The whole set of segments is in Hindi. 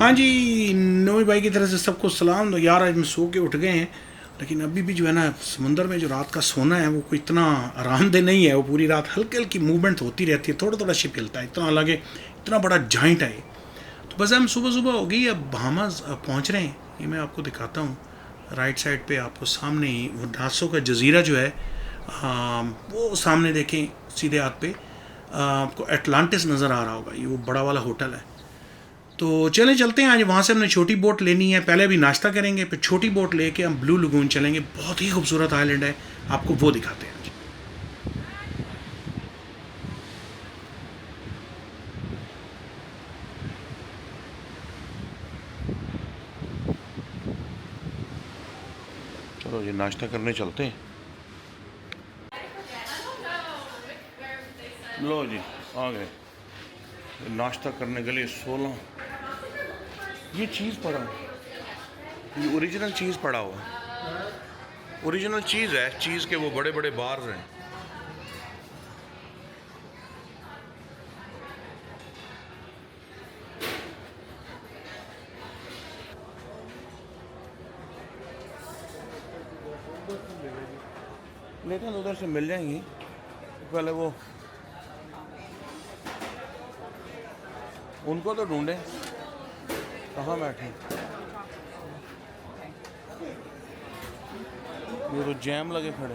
हाँ जी, नोई भाई की तरफ से सबको सलाम। तो यार आज में सो के उठ गए हैं, लेकिन अभी भी जो है ना समुंदर में जो रात का सोना है वो कोई इतना आरामदेह नहीं है। वो पूरी रात हल्की हल्की मूवमेंट होती रहती है, थोड़ा थोड़ा शिप हिलता है, इतना लगे इतना बड़ा जॉइंट है ये। तो बस हम सुबह सुबह हो गई, अब बहामास पहुँच रहे हैं। ये मैं आपको दिखाता हूँ, राइट साइड पे आपको सामने ही वो नासो का जजीरा जो है, वो सामने देखें सीधे हाथ पे आपको एटलांटिस नज़र आ रहा होगा, ये वो बड़ा वाला होटल है। तो चलें चलते हैं। आज वहाँ से हमने छोटी बोट लेनी है, पहले अभी नाश्ता करेंगे, फिर छोटी बोट लेके हम ब्लू लगून चलेंगे। बहुत ही खूबसूरत आइलैंड है, आपको वो दिखाते हैं। चलो ये नाश्ता करने चलते हैं। लो जी आ गए नाश्ता करने के लिए। 16 ये चीज़ पड़ा, ये ओरिजिनल चीज़ पड़ा हुआ है, ओरिजिनल चीज़ है, चीज़ के वो बड़े बड़े बार्स हैं। लेकिन उधर से मिल जाएंगी, पहले वो उनको तो ढूंढे कहाँ बैठे। ये तो जैम लगे खड़े।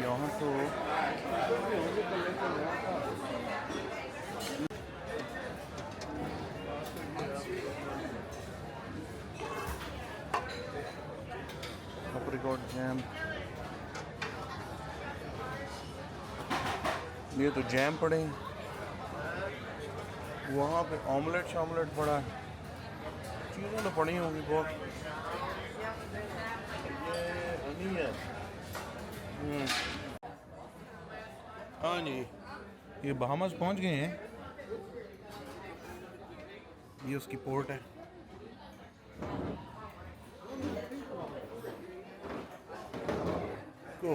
यहाँ तो एप्रिकॉट जैम, ये तो जैम पड़े हैं। वहाँ पे ऑमलेट शामलेट पड़ा है, चीज़ें तो पड़ी होंगी बहुत। ये हाँ जी, ये बहामास पहुँच गए हैं। ये उसकी पोर्ट है। को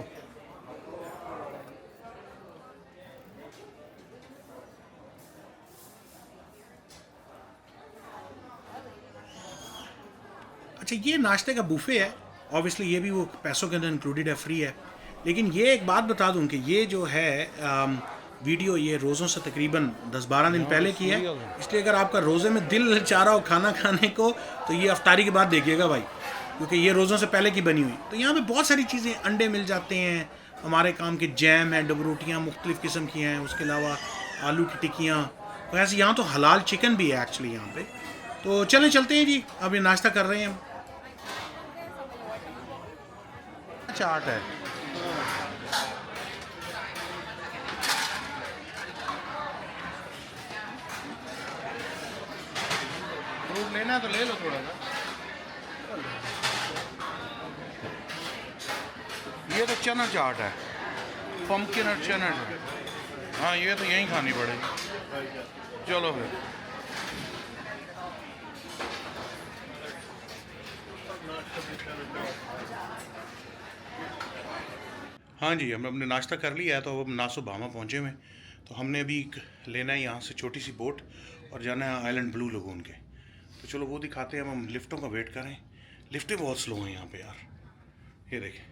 अच्छा, ये नाश्ते का बुफे है, ऑब्वियसली ये भी वो पैसों के अंदर इंक्लूडेड है, फ्री है। लेकिन ये एक बात बता दूं कि ये जो है वीडियो ये रोज़ों से तकरीबन 10-12 दिन पहले की है, इसलिए अगर आपका रोज़े में दिल चाह रहा हो खाना खाने को तो ये अफ्तारी के बाद देखिएगा भाई, क्योंकि ये रोज़ों से पहले की बनी हुई। तो यहाँ पे बहुत सारी चीज़ें, अंडे मिल जाते हैं, हमारे काम के जैम है, डबरोटियाँ मुख्तलिफ़ किस्म की हैं, उसके अलावा आलू की टिक्कियाँ। वैसे यहाँ तो हलाल चिकन भी है एक्चुअली यहाँ पे। तो चलें चलते हैं जी, अब ये नाश्ता कर रहे हैं हम। चाट है, फ्रूट लेना है तो ले लो थोड़ा सा। ये तो चना चाट है, पम्पकिन और चना। हाँ ये तो यहीं खानी पड़ेगी। चलो फिर। हाँ जी, हमने अपने नाश्ता कर लिया है, तो अब नासो भामा पहुँचे हुए। तो हमने अभी लेना है यहाँ से छोटी सी बोट और जाना है आइलैंड ब्लू लगून के। तो चलो वो दिखाते हैं। हम लिफ्टों का वेट करें, लिफ्टें बहुत स्लो हैं यहाँ पे यार, ये देखें।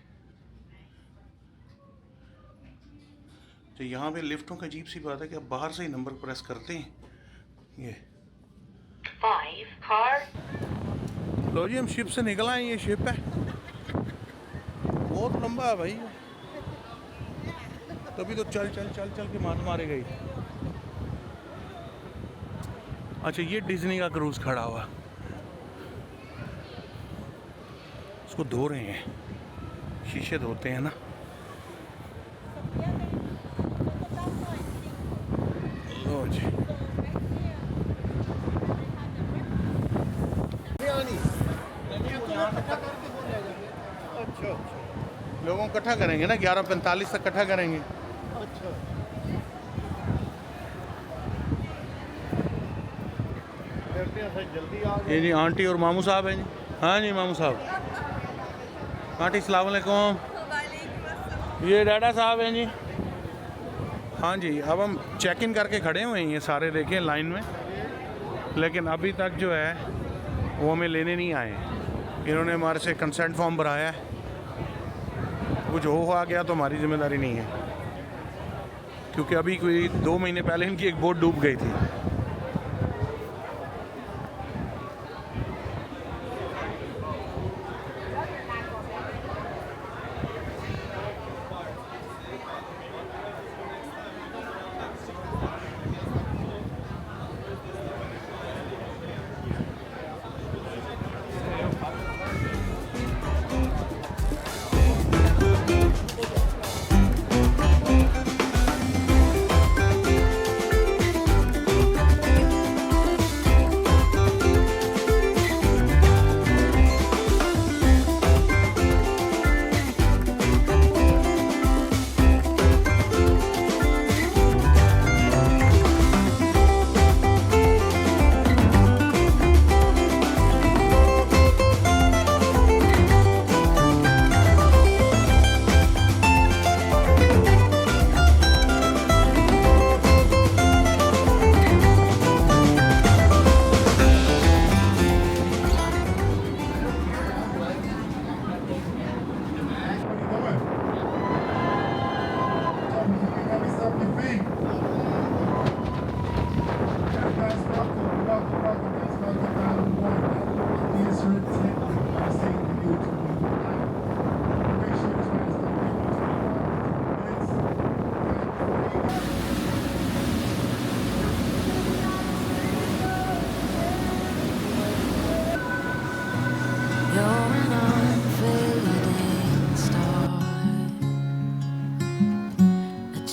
तो यहाँ पे लिफ्टों का अजीब सी बात है कि आप बाहर से ही नंबर प्रेस करते हैं। ये 5 कार। लो जी, हम शिप से निकल आए। ये शिप है, बहुत लंबा है भाई, तभी तो चल चल चल चल के मारे गई। अच्छा, ये डिज्नी का क्रूज खड़ा हुआ, उसको धो रहे हैं, शीशे धोते हैं ना। लो जी, अच्छा लोगों को इकट्ठा करेंगे ना, 11:45 तक इकट्ठा करेंगे। अच्छा ये जी आंटी और मामू साहब हैं जी। हाँ जी मामू साहब। आंटी सलाम अलैकुम। ये डाडा साहब हैं जी। हाँ जी, अब हम चेक इन करके खड़े हुए हैं, ये सारे देखें लाइन में, लेकिन अभी तक जो है वो हमें लेने नहीं आए। इन्होंने हमारे से कंसेंट फॉर्म भराया है, कुछ हो आ गया तो हमारी जिम्मेदारी नहीं है, क्योंकि अभी कोई 2 महीने पहले इनकी एक बोट डूब गई थी।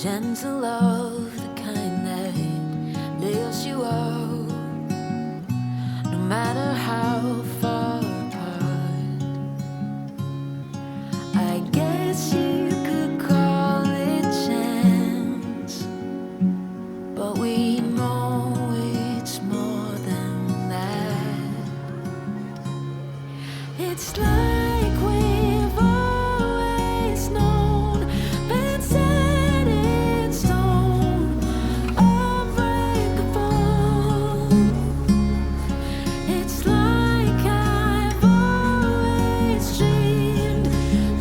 Gentle love, the kind that lifts you up, no matter how far apart. I guess you could call it chance, but we know it's more than that. It's like we've always known, been set in stone, unbreakable. It's like I've always dreamed,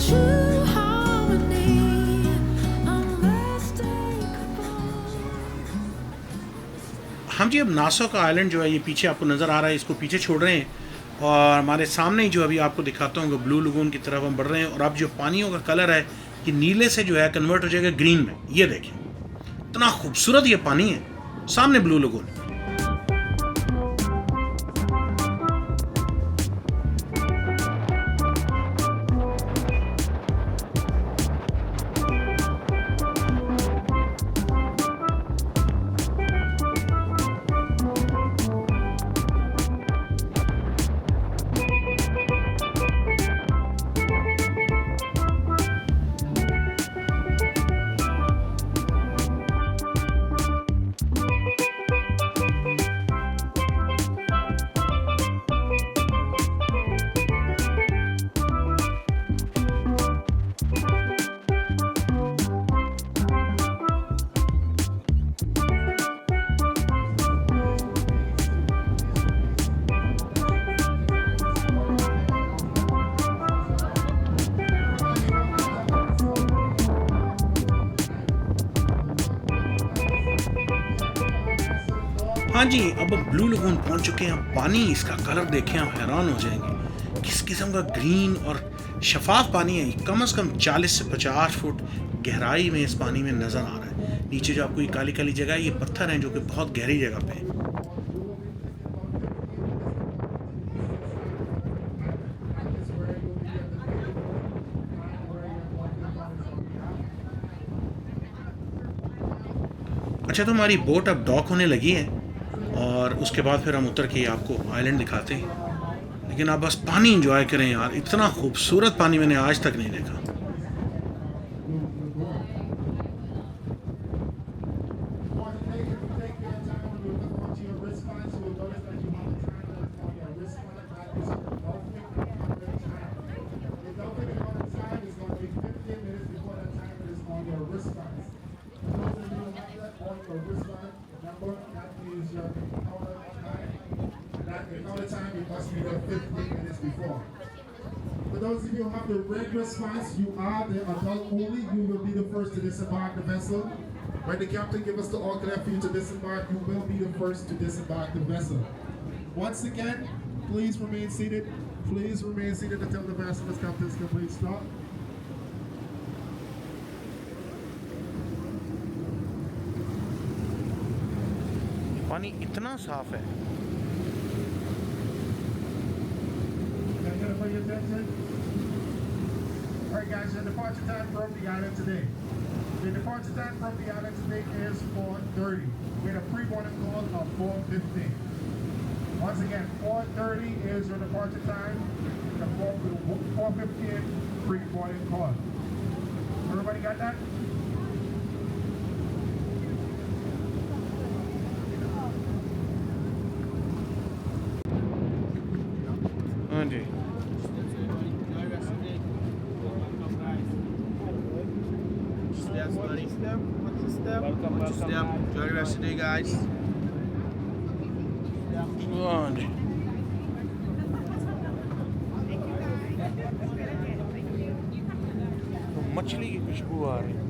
true harmony, unmistakable. हम जी अब नासो का आइलैंड जो है ये पीछे आपको नज़र आ रहा है, इसको पीछे छोड़ रहे हैं और हमारे सामने ही जो अभी आपको दिखाता हूँ ब्लू लगून की तरफ हम बढ़ रहे हैं। और अब जो पानियों का कलर है ये नीले से जो है कन्वर्ट हो जाएगा ग्रीन में। ये देखें इतना खूबसूरत ये पानी है, सामने ब्लू लगून। हाँ जी, अब हम ब्लू लगून पहुंच चुके हैं। पानी इसका कलर देखें आप हैरान हो जाएंगे, किस किस्म का ग्रीन और शफाफ पानी है। कम से कम 40 से 50 फुट गहराई में इस पानी में नज़र आ रहा है। नीचे जो आपको ये काली काली जगह है ये पत्थर हैं जो कि बहुत गहरी जगह पे है। अच्छा, तो हमारी बोट अब डॉक होने लगी है और उसके बाद फिर हम उतर के आपको आइलैंड दिखाते हैं। लेकिन आप बस पानी एंजॉय करें यार, इतना खूबसूरत पानी मैंने आज तक नहीं देखा। amount of time, you must be there 15 minutes before. For those of you who have the red response, you are the adult only. You will be the first to disembark the vessel. When the captain gives us the all clear for you to disembark, you will be the first to disembark the vessel. Once again, please remain seated. Please remain seated until the vessel's captain's complete stop. पानी इतना साफ है. Can I get it for your attention? Alright guys, the departure time from the island today. The departure time from the island today is 4:30. We had a pre-boarding call of 4:15. Once again, 4:30 is your departure time. The 4:15 pre-boarding call. Everybody got that? हाँ जी. Steps, buddy. Watch your step. Welcome, watch your step. Enjoy the rest of the day, guys. हाँ जी. मछली की खुशबू आ रही है.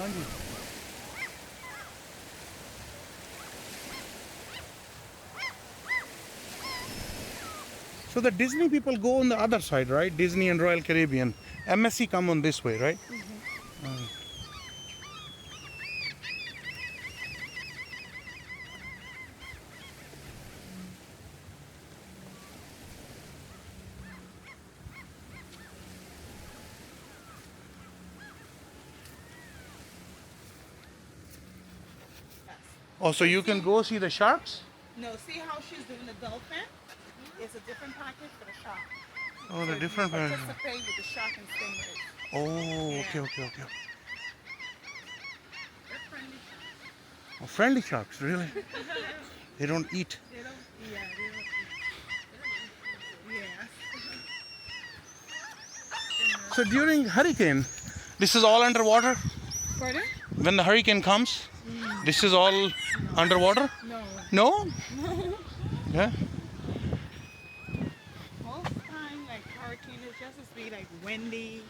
हाँ जी. So the Disney people go on the other side, right? Disney and Royal Caribbean. MSC come on this way, right? Oh, so you can go see the sharks? No, see how she's doing the dolphin? It's a different package for the shark. Oh, the So different you version. participate with the shark and stingrays. Oh, Yeah. okay. They're friendly. Oh, friendly sharks, really? They don't eat. They don't, yeah, they don't eat. Yeah. So during hurricane, this is all underwater? Pardon? When the hurricane comes, this is all underwater? No. No? Yeah? Most time, like hurricane, it just be like windy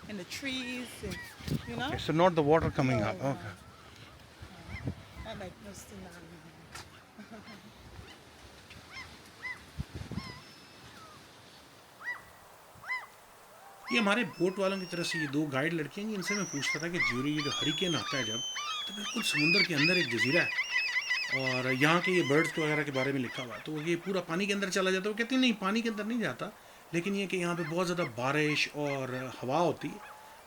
and the trees, and, you know? Okay, so not the water coming No, up. no. Okay. I like no tsunami. ये हमारे बोट वालों की तरफ से ये दो गाइड लड़कियां हैं, इनसे मैं पूछता था कि ज्यूरी ये जो हरिकेन आता है जब, तो बिल्कुल समुंदर के अंदर एक जजीरा है और यहाँ के ये बर्ड्स वगैरह के बारे में लिखा हुआ है, तो ये पूरा पानी के अंदर चला जाता है. वो कहती नहीं, पानी के अंदर नहीं जाता, लेकिन ये कि यहाँ पे बहुत ज़्यादा बारिश और हवा होती है,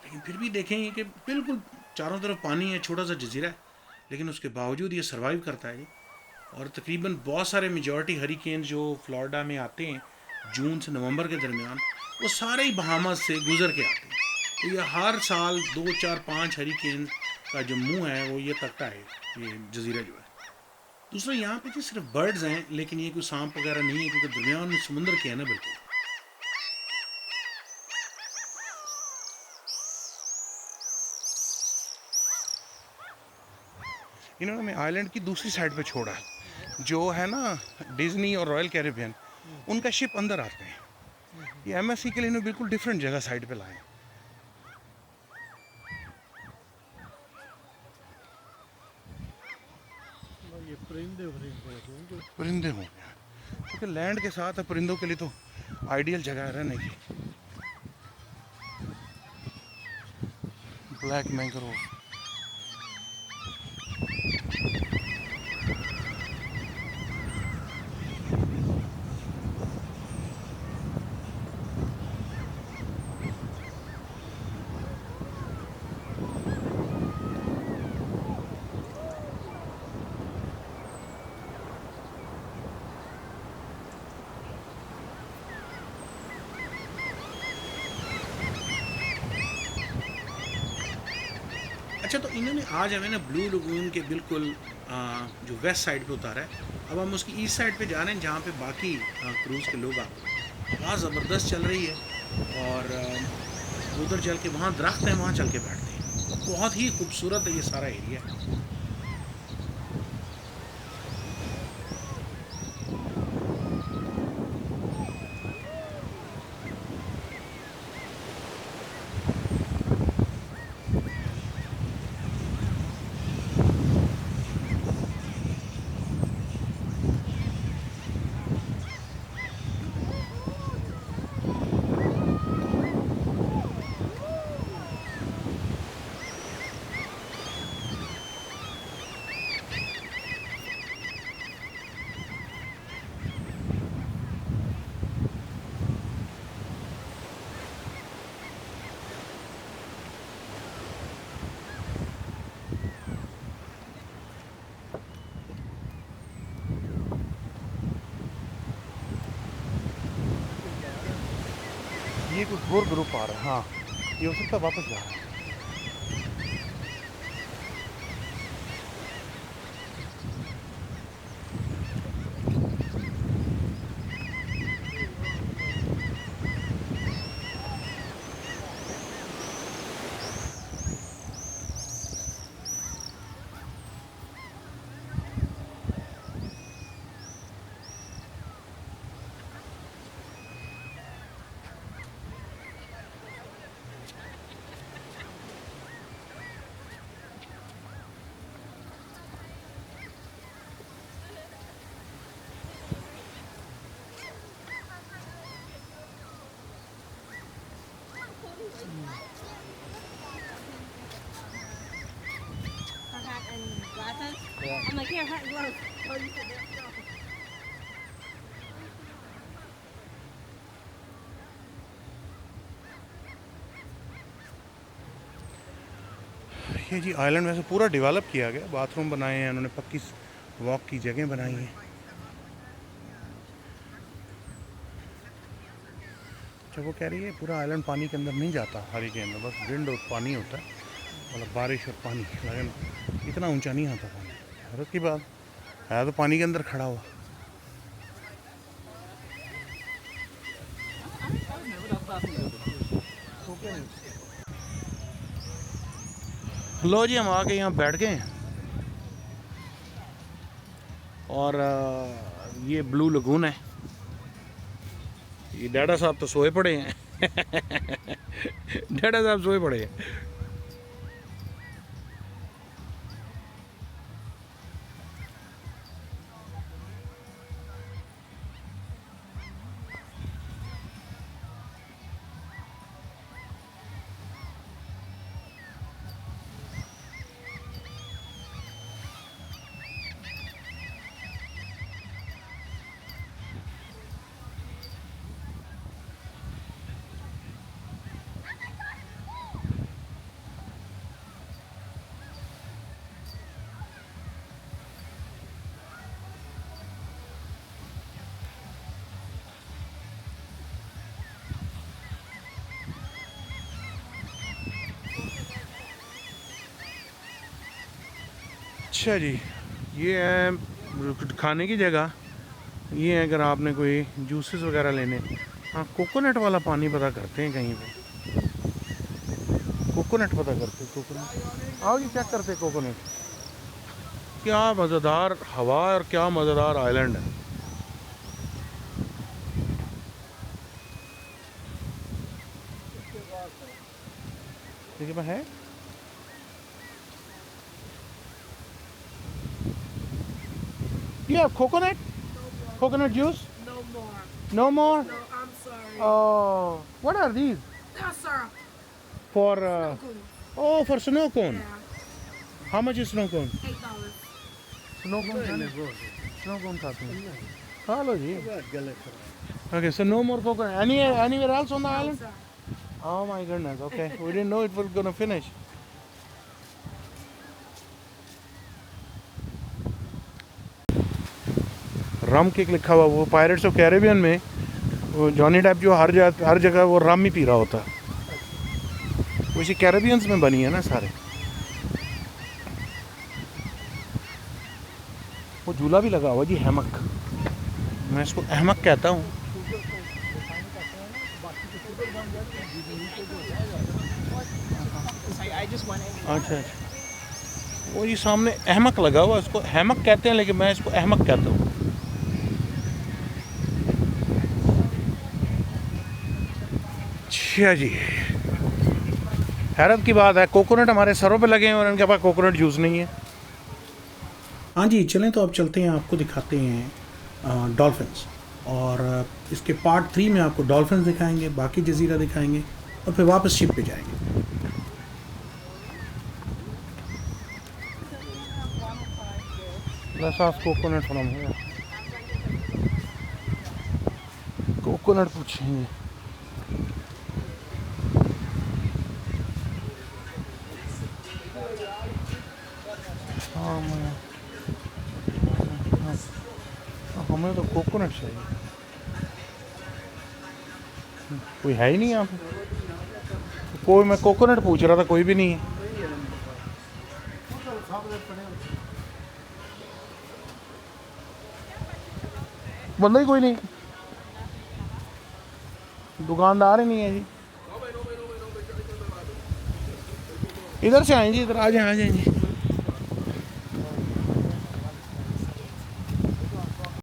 लेकिन फिर भी देखेंगे कि बिल्कुल चारों तरफ पानी है, छोटा सा जजीरा है, लेकिन उसके बावजूद ये सर्वाइव करता है जी. और तकरीबन बहुत सारे मेजॉरिटी हरिकेन जो फ्लोरिडा में आते हैं जून से नवंबर के दरमियान, वो सारे ही बहामास से गुजर के आते हैं. तो ये हर साल 2, 4, 5 हरिकेन का जो मुंह है वो ये तकता है, ये जजीरा जो है. दूसरा यहाँ पे जो सिर्फ बर्ड्स हैं, लेकिन ये कोई सांप वगैरह नहीं है, क्योंकि दरमियान में समुंदर के है ना बिल्कुल. इन्होंने हमें आइलैंड की दूसरी साइड पे छोड़ा है, जो है ना डिज्नी और रॉयल कैरिबियन, उनका शिप अंदर आते हैं. ये एमएससी के लिए इन्होंने बिल्कुल डिफरेंट जगह साइड पे लाए. ये परिंदे परिंदे हो गए, क्योंकि लैंड के साथ है, परिंदों के लिए तो आइडियल जगह है रहने की. Black mangrove. अच्छा, तो इन्होंने आज हमें ना ब्लू लगून के बिल्कुल जो वेस्ट साइड पे उतारा है। अब हम उसकी ईस्ट साइड पे जा रहे हैं जहाँ पे बाकी क्रूज़ के लोग आते हैं। वहाँ ज़बरदस्त चल रही है और उधर चल के वहाँ दरख्त हैं, वहाँ चल के बैठते हैं। बहुत ही खूबसूरत है ये सारा एरिया। ये कुछ और ग्रुप आ रहा है। हाँ, ये हो सकता है वापस जा रहा है। Her hat and glasses. Yeah. I'm like, here, hat and gloves. Oh, you said there. No. ये जी आइलैंड में से पूरा डेवलप किया गया, बाथरूम बनाए हैं उन्होंने, पक्की वॉक की जगह बनाई है। अच्छा, वो कह रही है पूरा आइलैंड पानी के अंदर नहीं जाता हरिकेन में, बस विंड और पानी होता है, मतलब बारिश और पानी, लेकिन इतना ऊंचा नहीं आता पानी। हैरत की बात है, तो पानी के अंदर खड़ा हुआ। लो जी, हम आके यहाँ बैठ गए हैं और ये ब्लू लगून है। ये डैडा साहब तो सोए पड़े हैं डैडा साहब सोए पड़े हैं। अच्छा जी, ये है खाने की जगह। ये है अगर आपने कोई जूसेस वगैरह लेने। हाँ, कोकोनट वाला पानी पता करते हैं कहीं पे, कोकोनट पता करते हैं, कोकोनट। आओ जी, चेक करते हैं कोकोनट। क्या मज़ेदार हवा और क्या मज़ेदार आइलैंड है। देखिए मैं है You have coconut? Coconut juice? No more. No more? No, I'm sorry. Oh, what are these? That's syrup. For Cool. oh, for snow cone. Yeah. How much is snow cone? $8. Snow cone snow cone खाते हैं। Hello ji. Okay, so no more coconut. Anywhere else on the island? Sir. Oh my goodness. Okay, we didn't know it was gonna finish. Rum cake लिखा हुआ, वो पायरेट्स ऑफ कैरेबियन में वो जॉनी डेप जो हर जगह वो रम ही पी रहा होता है। वो इसी कैरेबियंस में बनी है ना सारे। वो झूला भी लगा हुआ जी, हैमक, मैं इसको अहमक कहता हूँ। अच्छा अच्छा, वो जी सामने अहमक लगा हुआ, इसको हैमक कहते हैं लेकिन मैं इसको अहमक कहता हूँ। अच्छा जी, हैरत की बात है, कोकोनट हमारे सरों पे लगे हैं और इनके पास कोकोनट जूस नहीं है। हाँ जी, चलें तो अब चलते हैं, आपको दिखाते हैं डॉल्फिन्स। और इसके पार्ट 3 में आपको डॉल्फिन्स दिखाएंगे, बाकी जजीरा दिखाएंगे और फिर वापस शिप पे जाएंगे। कोकोनट फ्रॉम हियर, कोकोनट पूछेंगे। हाँ हमें तो कोकोनट चाहिए, कोई है ही नहीं यहाँ पे। कोई, मैं कोकोनट पूछ रहा था, कोई भी नहीं है। बंदा ही कोई नहीं, दुकानदार ही नहीं है जी। इधर से आए जी, इधर आ जाए जी।